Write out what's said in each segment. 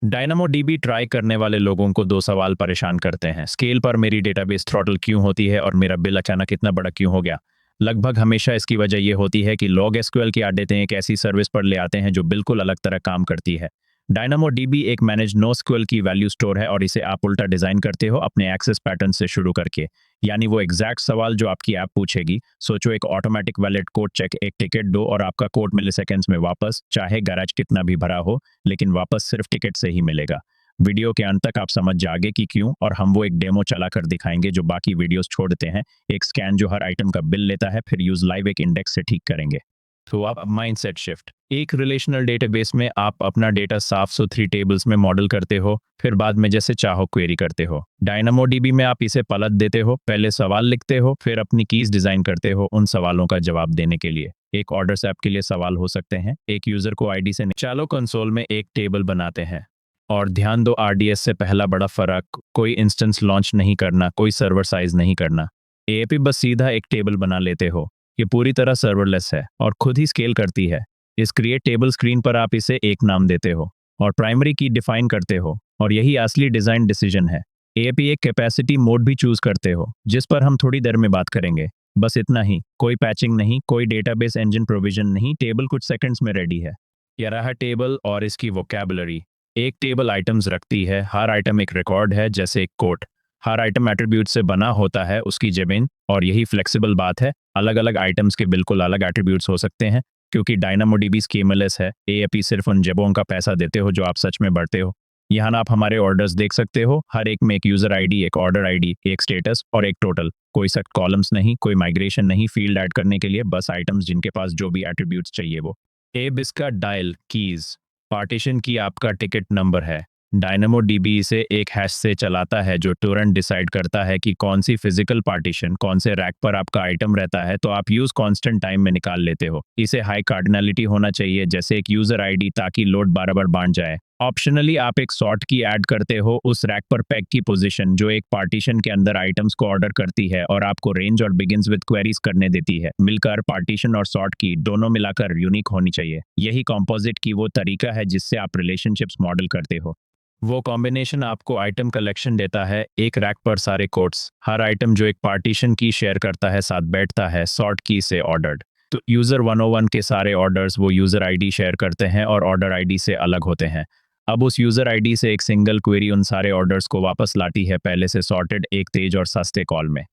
DynamoDB try करने वाले लोगों को दो सवाल परेशान करते हैं। स्केल पर मेरी डेटाबेस थ्रॉटल क्यों होती है और मेरा बिल अचानक इतना बड़ा क्यों हो गया। लगभग हमेशा इसकी वजह ये होती है कि लोग एसक्यूएल की आदतें एक ऐसी सर्विस पर ले आते हैं जो बिल्कुल अलग तरह काम करती है। DynamoDB एक मैनेज नो स्क्यूएल की वैल्यू स्टोर है और इसे आप उल्टा डिजाइन करते हो अपने एक्सेस पैटर्न से शुरू करके। यानी वो एग्जैक्ट सवाल जो आपकी ऐप पूछेगी। सोचो एक ऑटोमेटिक वैलिड कोड चेक, एक टिकट दो और आपका कोड मिलीसेकंड्स में वापस, चाहे गैराज कितना भी भरा हो, लेकिन वापस सिर्फ टिकट से ही मिलेगा। वीडियो के अंत तक आप समझ जाओगे कि क्यों, और हम वो एक डेमो चला कर दिखाएंगे जो बाकी वीडियोस छोड़ देते हैं। एक स्कैन जो हर आइटम का बिल लेता है, फिर यूज लाइव एक इंडेक्स से ठीक करेंगे। तो आप माइंडसेट शिफ्ट। एक रिलेशनल डेटाबेस में आप अपना डेटा साफ सुथरी टेबल्स में मॉडल करते हो, फिर बाद में जैसे चाहो क्वेरी करते हो। DynamoDB में आप इसे पलट देते हो, पहले सवाल लिखते हो, फिर अपनी कीज डिजाइन करते हो उन सवालों का जवाब देने के लिए। एक ऑर्डर्स ऐप के लिए सवाल हो सकते हैं, एक यूजर को आईडी से चालो कंसोल में एक टेबल बनाते हैं। और ध्यान दो, आरडीएस से पहला बड़ा फर्क, कोई इंस्टेंस लॉन्च नहीं करना, कोई सर्वर साइज नहीं करना। एएपी बस सीधा एक टेबल बना लेते हो। ये पूरी तरह सर्वरलेस है और खुद ही स्केल करती है। इस क्रिएट टेबल स्क्रीन पर आप इसे एक नाम देते हो और प्राइमरी की डिफाइन करते हो, और यही असली डिजाइन डिसीजन है। एएपी एक कैपेसिटी मोड भी चूज करते हो, जिस पर हम थोड़ी देर में बात करेंगे। बस इतना ही, कोई पैचिंग नहीं, कोई डेटाबेस इंजन प्रोविजन नहीं, टेबल कुछ सेकंड्स में रेडी है। यह रहा टेबल और इसकी वोकैबुलरी। एक टेबल आइटम्स रखती है, हर आइटम एक रिकॉर्ड है, जैसे एक कोट। हर आइटम एट्रीब्यूट से बना होता है, उसकी जमीन। और यही फ्लेक्सिबल बात है, अलग अलग आइटम्स के बिल्कुल अलग एट्रीब्यूट्स हो सकते हैं, क्योंकि DynamoDB स्कीमलेस है। एएपी सिर्फ उन जगहों का पैसा देते हो जो आप सच में बढ़ते हो। यहाँ आप हमारे ऑर्डर्स देख सकते हो, हर एक में एक यूजर आईडी, एक ऑर्डर आईडी, एक स्टेटस और एक टोटल। कोई सख्त कॉलम्स नहीं, कोई माइग्रेशन नहीं, फील्ड ऐड करने के लिए बस आइटम्स जिनके पास जो भी एट्रीब्यूट्स चाहिए वो। एब इसका डायल कीज, पार्टीशन की आपका टिकट नंबर है। DynamoDB इसे एक हैश से चलाता है जो तुरंत डिसाइड करता है कि कौन सी फिजिकल पार्टीशन, कौन से रैक पर आपका आइटम रहता है, तो आप यूज कांस्टेंट टाइम में निकाल लेते हो। इसे हाई कार्डिनलिटी होना चाहिए, जैसे एक यूजर आईडी, ताकि लोड बार बार बांट जाए। ऑप्शनली आप एक सॉर्ट की ऐड करते हो उस रैक पर पैक की पोजीशन, जो एक पार्टीशन के अंदर आइटम्स को ऑर्डर करती है और आपको रेंज और बिगिंस विद क्वेरीज करने देती है। मिलकर पार्टीशन और सॉर्ट की दोनों मिलाकर यूनिक होनी चाहिए। यही कॉम्पोजिट की वो तरीका है जिससे आप रिलेशनशिप्स मॉडल करते हो। वो कॉम्बिनेशन आपको आइटम कलेक्शन देता है, एक रैक पर सारे कोड्स, हर आइटम जो एक पार्टीशन की शेयर करता है साथ बैठता है सॉर्ट की से ऑर्डर्ड। तो यूजर 101 के सारे ऑर्डर्स वो यूजर आईडी शेयर करते हैं और ऑर्डर आईडी से अलग होते हैं। अब उस यूजर आईडी से एक सिंगल क्वेरी उन सारे ऑर्डर्स को वापस लाती है, पहले से सॉर्टेड, एक तेज और सस्ते कॉल में।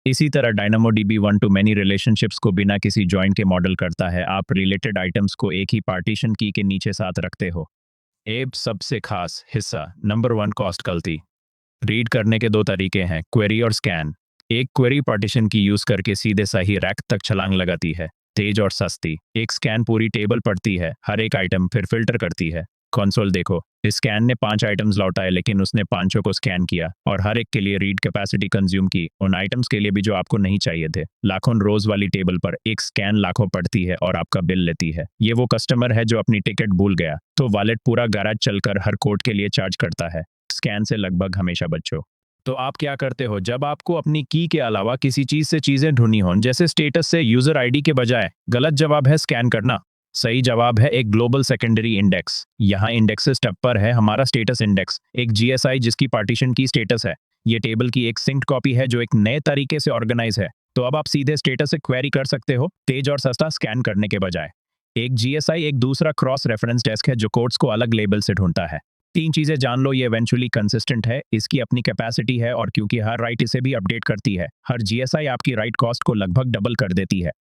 इसी तरह DynamoDB one two many relationships को बिना किसी जॉइन के मॉडल करता है। आप रिलेटेड आइटम्स को एक ही पार्टीशन की के नीचे साथ रखते हो। एब सबसे खास हिस्सा, नंबर 1, कॉस्ट गलती। रीड करने के दो तरीके हैं, क्वेरी और स्कैन। एक क्वेरी पार्टीशन की यूज करके सीधे सही रैक तक छलांग लगाती है, तेज और सस्ती। एक स्कैन पूरी टेबल पढ़ती है, हर एक आइटम, फिर फिल्टर करती है। कंसोल देखो, इस स्कैन ने 5 आइटम्स लौटाए, लेकिन उसने पांचों को स्कैन किया और हर एक के लिए रीड कैपेसिटी कंज्यूम की, उन आइटम्स के लिए भी जो आपको नहीं चाहिए थे। लाखों रोज वाली टेबल पर एक स्कैन लाखों पढ़ती है और आपका बिल लेती है। ये वो कस्टमर है जो अपनी टिकट भूल गया, तो वॉलेट पूरा गैराज चलकर हर कोड के लिए चार्ज करता है। स्कैन से लगभग हमेशा बचो। तो आप क्या करते हो जब आपको अपनी की के अलावा किसी चीज से चीजें ढूंढनी हो, जैसे स्टेटस से यूजर आईडी के बजाय? गलत जवाब है स्कैन करना। सही जवाब है एक ग्लोबल सेकेंडरी इंडेक्स। यहाँ इंडेक्सेस टैब पर है हमारा स्टेटस इंडेक्स, एक जीएसआई जिसकी पार्टीशन की स्टेटस है। ये टेबल की एक सिंक्ड कॉपी है जो एक नए तरीके से ऑर्गेनाइज है। तो अब आप सीधे स्टेटस से क्वेरी कर सकते हो, तेज और सस्ता स्कैन करने के बजाय। एक जीएसआई एक दूसरा क्रॉस रेफरेंस डेस्क है जो कोड्स को अलग लेबल से ढूंढता है। 3 चीजें जान लो, ये इवेंचुअली कंसिस्टेंट है, इसकी अपनी कैपेसिटी है, और क्योंकि हर राइट इसे भी अपडेट करती है, हर जीएसआई आपकी राइट कॉस्ट को लगभग डबल कर देती है।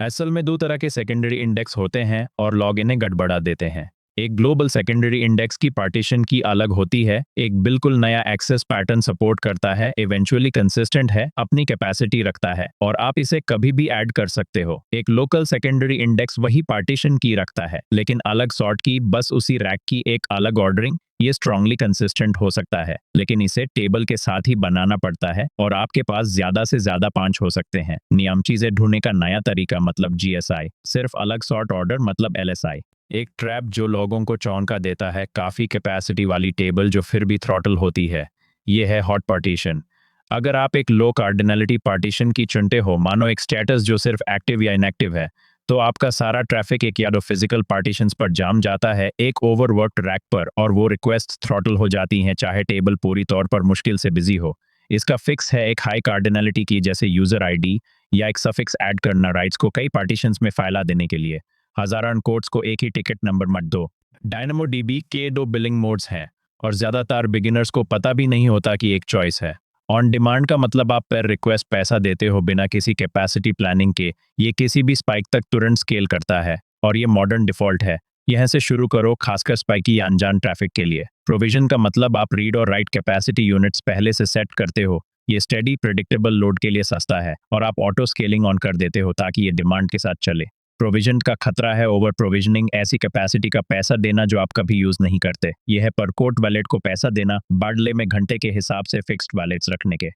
असल में 2 तरह के सेकेंडरी इंडेक्स होते हैं और लॉग इन्हें गड़बड़ा देते हैं। एक ग्लोबल सेकेंडरी इंडेक्स की पार्टीशन की अलग होती है, एक बिल्कुल नया एक्सेस पैटर्न सपोर्ट करता है, इवेंचुअली कंसिस्टेंट है, अपनी कैपेसिटी रखता है और आप इसे कभी भी ऐड कर सकते हो। एक लोकल सेकेंडरी इंडेक्स वही पार्टीशन की रखता है, लेकिन अलग सॉर्ट की, बस उसी रैक की एक अलग ऑर्डरिंग। ये स्ट्रांगली कंसिस्टेंट हो सकता है, लेकिन इसे टेबल के साथ ही बनाना पड़ता है और आपके पास ज्यादा से ज्यादा 5 हो सकते हैं। नियम चीजें ढूंढने का नया तरीका मतलब जीएसआई, सिर्फ अलग सॉर्ट ऑर्डर मतलब एलएसआई। एक ट्रैप जो लोगों को चौंका देता है, काफी कैपेसिटी वाली टेबल जो फिर भी थ्रॉटल होती है। ये है हॉट पार्टीशन। अगर आप एक लो कार्डिनलिटी पार्टीशन की चुनते हो, मानो एक स्टेटस जो सिर्फ एक्टिव या इनएक्टिव है, तो आपका सारा ट्रैफिक एक या दो फिजिकल पार्टीशंस पर जाम जाता है, एक ओवरवर्क्ड रैक पर, और वो रिक्वेस्ट थ्रॉटल हो जाती हैं चाहे टेबल पूरी तौर पर मुश्किल से बिजी हो। इसका फिक्स है एक हाई कार्डिनलिटी की, जैसे यूजर आईडी या एक सफिक्स ऐड करना राइट्स को कई पार्टीशंस में फैला देने के लिए। हजारान कोड्स को एक ही टिकट नंबर मत दो। डायनामोडीबी के दो बिलिंग मोड्स हैं और ज्यादातर बिगिनर्स को पता भी नहीं होता कि एक चॉइस है। ऑन डिमांड का मतलब आप पर रिक्वेस्ट पैसा देते हो बिना किसी कैपेसिटी प्लानिंग के। ये किसी भी स्पाइक तक तुरंत स्केल करता है और ये मॉडर्न डिफॉल्ट है। यहाँ से शुरू करो, खासकर स्पाइकी या अनजान ट्रैफिक के लिए। प्रोविजन का मतलब आप रीड और राइट कैपेसिटी यूनिट्स पहले से सेट करते हो। ये स्टेडी प्रेडिक्टेबल लोड के लिए सस्ता है और आप ऑटो स्केलिंग ऑन कर देते हो ताकि ये डिमांड के साथ चले। प्रोविजन का खतरा है ओवर प्रोविजनिंग, ऐसी कैपेसिटी का पैसा देना जो आप कभी यूज नहीं करते। यह है पर कोट वैलेट को पैसा देना बाडले में घंटे के हिसाब से फिक्स्ड वैलेट्स रखने के।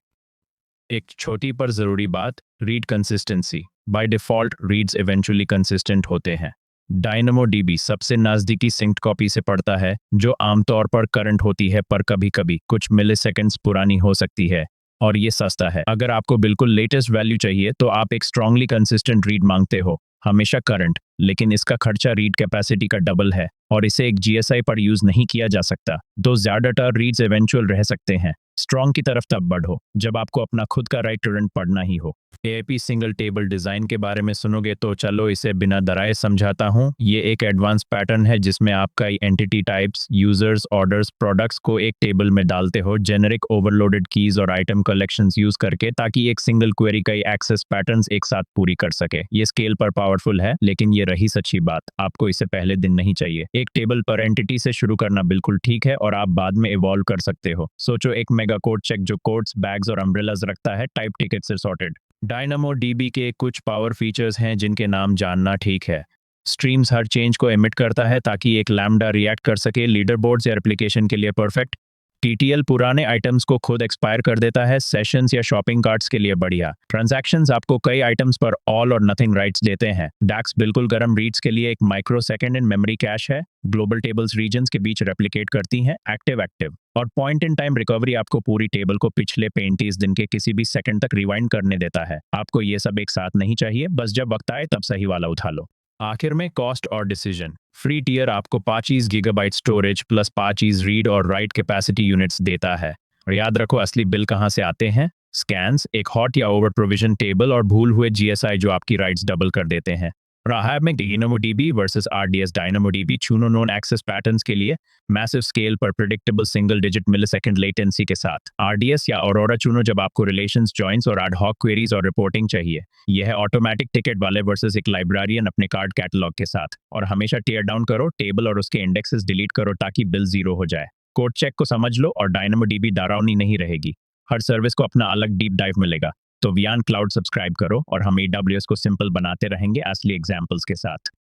एक छोटी पर जरूरी बात, read consistency. By default reads eventually consistent होते हैं। डायनामोडीबी सबसे नजदीकी सिंक्ड कॉपी से पढ़ता है जो आमतौर पर करंट होती है पर कभी कभी कुछ मिलीसेकंड्स पुरानी हो सकती है, और ये सस्ता है। अगर आपको बिल्कुल लेटेस्ट वैल्यू चाहिए तो आप एक स्ट्रांगली कंसिस्टेंट रीड मांगते हो, हमेशा करंट, लेकिन इसका खर्चा रीड कैपेसिटी का डबल है और इसे एक जीएसआई पर यूज नहीं किया जा सकता। तो ज्यादातर रीड्स इवेंचुअल रह सकते हैं। स्ट्रॉन्ग की तरफ तब बढ़ो जब आपको अपना खुद का राइट टोरेंट पढ़ना ही हो। एआईपी सिंगल टेबल डिजाइन के बारे में सुनोगे तो चलो इसे बिना डराए समझाता हूँ। ये एक एडवांस पैटर्न है जिसमें आप कई entity types, users, orders, products को एक टेबल में डालते हो जेनेरिक ओवरलोडेड कीज और आइटम कलेक्शंस यूज करके, ताकि एक सिंगल क्वेरी कई एक्सेस पैटर्न्स एक साथ पूरी कर सके। ये स्केल पर पावरफुल है, लेकिन ये रही सच्ची बात, आपको इसे पहले दिन नहीं चाहिए। एक टेबल पर एंटिटी से शुरू करना बिल्कुल ठीक है और आप बाद में इवॉल्व कर सकते हो। सोचो एक मेगा कोड चेक जो कोट्स, बैग्स और अम्ब्रेलाज रखता है, टाइप टिकट से सॉर्टेड। डायनामोडीबी के कुछ पावर फीचर्स हैं जिनके नाम जानना ठीक है। स्ट्रीम्स हर चेंज को एमिट करता है ताकि एक लैम्डा रिएक्ट कर सके। लीडर बोर्ड्स या एप्लीकेशन के लिए परफेक्ट। टीटीएल पुराने आइटम्स को खुद एक्सपायर कर देता है। सेशंस या शॉपिंग कार्ट्स के लिए बढ़िया। ट्रांजैक्शंस आपको कई आइटम्स पर ऑल और नथिंग राइट्स देते हैं। डैक्स बिल्कुल गर्म रीड्स के लिए एक micro second in memory cache है। ग्लोबल टेबल्स रीजन्स के बीच रेप्लिकेट करती हैं। एक्टिव एक्टिव और पॉइंट इन टाइम रिकवरी आपको पूरी टेबल को पिछले 35 दिन के किसी भी सेकंड तक रिवाइंड करने देता है। आपको ये सब एक साथ नहीं चाहिए, बस जब वक्त आए तब सही वाला उठा लो। आखिर में कॉस्ट और डिसीजन। फ्री टियर आपको 25 गीगाबाइट स्टोरेज प्लस 25 रीड और राइट कैपेसिटी यूनिट्स देता है। और याद रखो असली बिल कहाँ से आते हैं। स्कैन्स, एक हॉट या ओवर प्रोविजन टेबल और भूल हुए जीएसआई जो आपकी राइट्स डबल कर देते हैं। रहा में डायनामोडीबी वर्सेस आरडीएस। डायनामोडीबी चुनो नोन एक्सेस पैटर्न्स के लिए मैसिव स्केल पर predictable single digit millisecond latency के साथ। आरडीएस या ऑरोरा चुनो जब आपको रिलेशंस, जॉइंट्स और एड हॉक क्वेरीज और रिपोर्टिंग चाहिए। यह है ऑटोमेटिक टिकट वाले वर्सेस एक लाइब्रेरियन अपने कार्ड कैटलॉग के साथ। और हमेशा टीयर डाउन करो टेबल और उसके इंडेक्सेस डिलीट करो ताकि बिल जीरो हो जाए। कोड चेक को समझ लो और डायनामोडीबी डरावनी नहीं रहेगी। हर सर्विस को अपना अलग डीप डाइव मिलेगा। तो वियान क्लाउड सब्सक्राइब करो और हम AWS को सिंपल बनाते रहेंगे असली एग्जाम्पल्स के साथ।